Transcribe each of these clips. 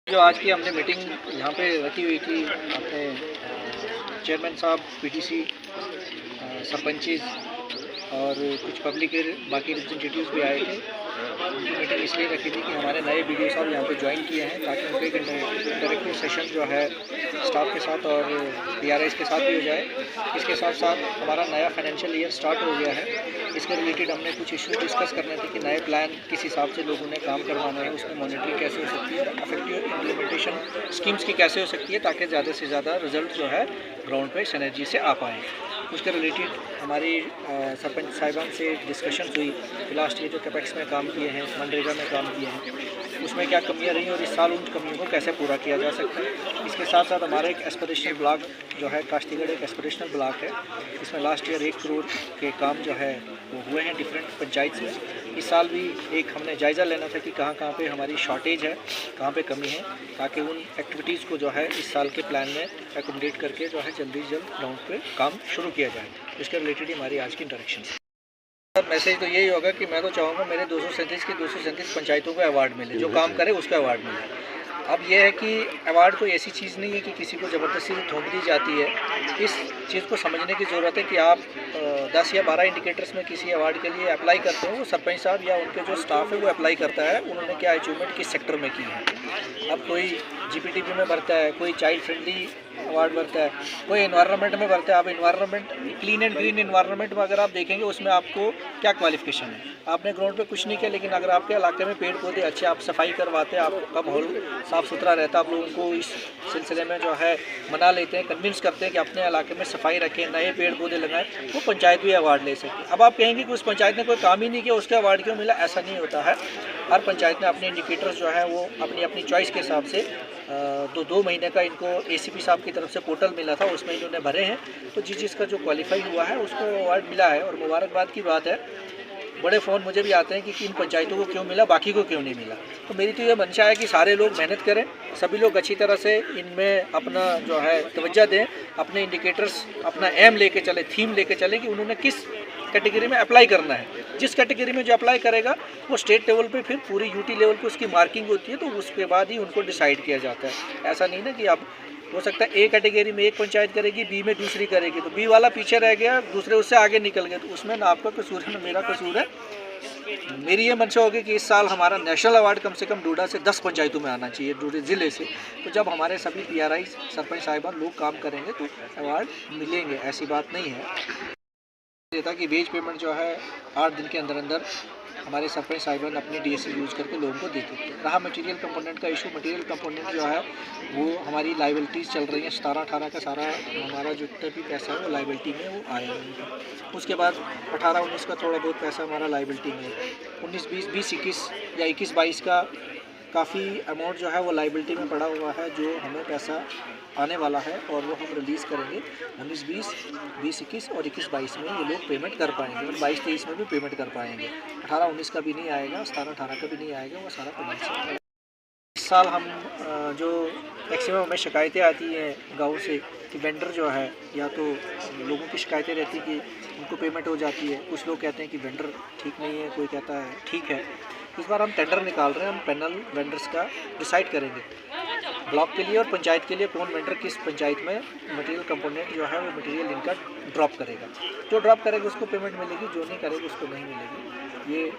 जो आज की हमने मीटिंग यहाँ पे रखी हुई थी अपने चेयरमैन साहब, पीटीसी, सरपंचेस और कुछ पब्लिक बाकी रिप्रेजेंटेटिव्स भी आए थे। उनकी मीटिंग इसलिए रखी थी कि हमारे नए बीडीओ साहब यहाँ पे ज्वाइन किए हैं ताकि उनका एक इंटरेक्टिव सेशन जो है स्टाफ के साथ और पीआरआईज के साथ भी हो जाए। इसके साथ साथ हमारा नया फाइनेंशियल ईयर स्टार्ट हो गया है। इसके रिलेटेड हमने कुछ इश्यूज डिस्कस करने थे कि नए प्लान किस हिसाब से लोगों ने काम करवाना है, उसमें मॉनिटरिंग कैसे हो सकती है, अफेक्टिव इम्प्लीमेंटेशन स्कीम्स की कैसे हो सकती है ताकि ज़्यादा से ज़्यादा रिजल्ट जो है ग्राउंड पे सिनर्जी से आ पाएँ। उसके रिलेटेड हमारी सरपंच साहिबान से डिस्कशन हुई कि लास्ट ईयर जो कैपेक्स में काम किए हैं, मनरेगा में काम किए हैं, उसमें क्या कमियां रही और इस साल उन कमियों को कैसे पूरा किया जा सकता है। इसके साथ साथ हमारा एक एस्पिरेशनल ब्लॉक जो है काश्तीगढ़ एक एस्पिरेशनल ब्लॉक है। इसमें लास्ट ईयर 1 करोड़ के काम जो है वो हुए हैं डिफरेंट पंचायत में। इस साल भी एक हमने जायज़ा लेना था कि कहाँ कहाँ पे हमारी शॉर्टेज है, कहाँ पे कमी है, ताकि उन एक्टिविटीज़ को जो है इस साल के प्लान में एकोमोडेट करके जो है जल्दी से जल्द ग्राउंड पे काम शुरू किया जाए। इसके रिलेटेड ही हमारी आज की इंटरेक्शन है। सर, मैसेज तो यही होगा कि मैं तो चाहूँगा मेरे 237 की 237 पंचायतों को अवार्ड मिले, जो काम करे उसका अवार्ड मिले। अब यह है कि अवार्ड कोई ऐसी चीज़ नहीं है कि किसी को ज़बरदस्ती थोप दी जाती है। इस चीज़ को समझने की ज़रूरत है कि आप 10 या 12 इंडिकेटर्स में किसी अवार्ड के लिए अप्लाई करते हो, वो सरपंच साहब या उनके जो स्टाफ है वो अप्लाई करता है उन्होंने क्या अचीवमेंट किस सेक्टर में की है। अब कोई जीपीटीपी में भरता है, कोई चाइल्ड फ्रेंडली अवार्ड भरता है, कोई एनवायरनमेंट में भरता है। आप environment clean and green environment में अगर आप देखेंगे उसमें आपको क्या क्वालिफिकेशन है। आपने ग्राउंड पे कुछ नहीं किया, लेकिन अगर आपके इलाके में पेड़ पौधे अच्छे, आप सफाई करवाते हैं, आपका माहौल साफ़ सुथरा रहता है, आप लोगों को इस सिलसिले में जो है मना लेते हैं, कन्विंस करते हैं कि अपने इलाके में सफाई रखें, नए पेड़ पौधे लगाएं, वो पंचायत भी अवार्ड ले सकती है। अब आप कहेंगे कि उस पंचायत ने कोई काम ही नहीं किया, उसके अवार्ड क्यों मिला? ऐसा नहीं होता है। हर पंचायत ने अपने इंडिकेटर्स जो है वो अपनी अपनी चॉइस के हिसाब से 2 महीने का इनको एसीपी साहब की तरफ से पोर्टल मिला था, उसमें इन्होंने भरे हैं। तो जिसका जो क्वालिफाई हुआ है उसको अवार्ड मिला है और मुबारकबाद की बात है। बड़े फ़ोन मुझे भी आते हैं कि इन पंचायतों को क्यों मिला, बाकी को क्यों नहीं मिला। तो मेरी तो ये मंशा है कि सारे लोग मेहनत करें, सभी लोग अच्छी तरह से इनमें अपना जो है तवज्जो दें, अपने इंडिकेटर्स अपना एम लेके चले, थीम लेके चले कि उन्होंने किस कैटेगरी में अप्लाई करना है। जिस कैटेगरी में जो अप्लाई करेगा वो स्टेट लेवल पे फिर पूरी यूटी लेवल पे उसकी मार्किंग होती है, तो उसके बाद ही उनको डिसाइड किया जाता है। ऐसा नहीं ना कि आप हो सकता है ए कैटेगरी में एक पंचायत करेगी, बी में दूसरी करेगी, तो बी वाला पीछे रह गया, दूसरे उससे आगे निकल गए, तो उसमें ना आपका कसूर है ना मेरा कसूर है। मेरी ये मंशा होगी कि इस साल हमारा नेशनल अवार्ड कम से कम डोडा से 10 पंचायतों में आना चाहिए, डोडा ज़िले से। तो जब हमारे सभी पीआरआई सरपंच साहिबान लोग काम करेंगे तो अवार्ड मिलेंगे, ऐसी बात नहीं है। देता कि वेज पेमेंट जो है 8 दिन के अंदर अंदर हमारे सरपंच साहिबान अपनी डीएससी यूज़ करके लोगों को देते थे। रहा मटेरियल कंपोनेंट का इशू, मटेरियल कंपोनेंट जो है वो हमारी लाइबिलिटीज़ चल रही हैं। 17-18 का सारा हमारा जो भी पैसा है वो लाइबिलिटी में वो आएगा। उसके बाद 18-19 का थोड़ा बहुत पैसा हमारा लाइबिलिटी में है। 19-20, 20-21 या 21-22 का काफ़ी अमाउंट जो है वो लाइबिलिटी में पड़ा हुआ है, जो हमें पैसा आने वाला है और वो हम रिलीज़ करेंगे 19-20, 20-21 और 21-22 में ये लोग पेमेंट कर पाएंगे और 22-23 में भी पेमेंट कर पाएंगे। 18-19 का भी नहीं आएगा, 17-18 का भी नहीं आएगा, वो सारा पेमेंट। इस साल हम जो मैक्सिमम हमें शिकायतें आती हैं गाँव से कि वेंडर जो है, या तो लोगों की शिकायतें रहती कि उनको पेमेंट हो जाती है, कुछ लोग कहते हैं कि वेंडर ठीक नहीं है, कोई कहता है ठीक है। इस बार हम टेंडर निकाल रहे हैं, हम पैनल वेंडर्स का डिसाइड करेंगे ब्लॉक के लिए और पंचायत के लिए कौन वेंडर किस पंचायत में मटेरियल कंपोनेंट जो है वो मटेरियल इनका ड्रॉप करेगा। जो ड्रॉप करेगा उसको पेमेंट मिलेगी, जो नहीं करेगा उसको नहीं मिलेगी। ये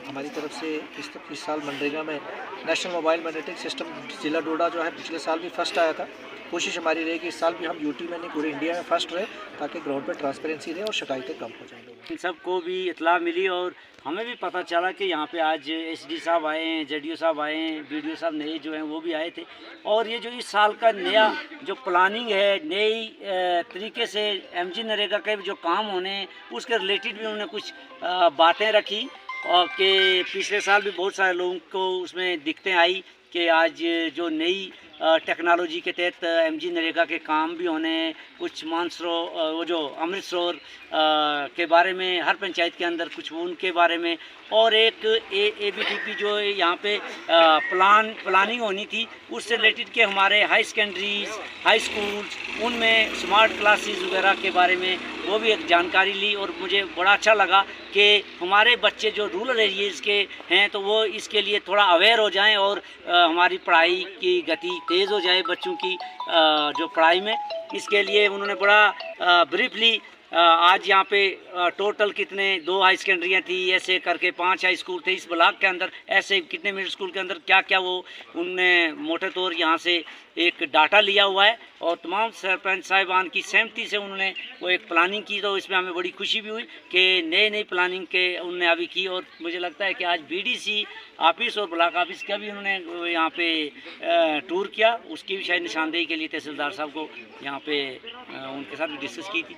हमारी तरफ से इस साल मनरेगा में नेशनल मोबाइल मॉनिटरिंग सिस्टम जिला डोडा जो है पिछले साल भी फर्स्ट आया था। कोशिश हमारी रहेगी इस साल भी हम यूटी में नहीं पूरे इंडिया में फर्स्ट रहे, ताकि ग्राउंड पर ट्रांसपेरेंसी रहे और शिकायतें कम हो जाएंगी। इन सबको भी इतला मिली और हमें भी पता चला कि यहाँ पे आज एसडी साहब आए हैं, जेडीओ साहब आए हैं, बीडीओ साहब नए जो हैं वो भी आए थे। और ये जो इस साल का नया जो प्लानिंग है, नई तरीके से एमजी नरेगा के जो काम होने हैं उसके रिलेटेड भी उन्होंने कुछ बातें रखी। और कि पिछले साल भी बहुत सारे लोगों को उसमें दिक्कतें आई कि आज जो नई टेक्नोलॉजी के तहत एमजी नरेगा के काम भी होने, कुछ वो जो अमृत सरोवर के बारे में हर पंचायत के अंदर कुछ उनके बारे में, और एक ABDP जो यहाँ पे प्लानिंग होनी थी उससे रिलेटेड के हमारे हाई सेकेंडरीज, हाई स्कूल्स, उनमें स्मार्ट क्लासेस वगैरह के बारे में वो भी एक जानकारी ली। और मुझे बड़ा अच्छा लगा कि हमारे बच्चे जो रूरल एरियाज़ के हैं तो वो इसके लिए थोड़ा अवेयर हो जाएं और हमारी पढ़ाई की गति तेज़ हो जाए बच्चों की जो पढ़ाई में। इसके लिए उन्होंने बड़ा ब्रीफली आज यहाँ पे टोटल कितने 2 हाई सेकेंडरियाँ थी, ऐसे करके 5 हाई स्कूल थे इस ब्लॉक के अंदर, ऐसे कितने मिडिल स्कूल के अंदर क्या क्या वो उनने मोटे तौर यहाँ से एक डाटा लिया हुआ है। और तमाम सरपंच साहिबान की सहमति से उन्होंने वो एक प्लानिंग की, तो इसमें हमें बड़ी खुशी भी हुई कि नई प्लानिंग के उन्होंने अभी की। और मुझे लगता है कि आज BDC ऑफिस और ब्लॉक ऑफिस का भी उन्होंने यहाँ पे टूर किया, उसकी भी शायद निशानदेही के लिए तहसीलदार साहब को यहाँ पे उनके साथ भी डिस्कस की थी।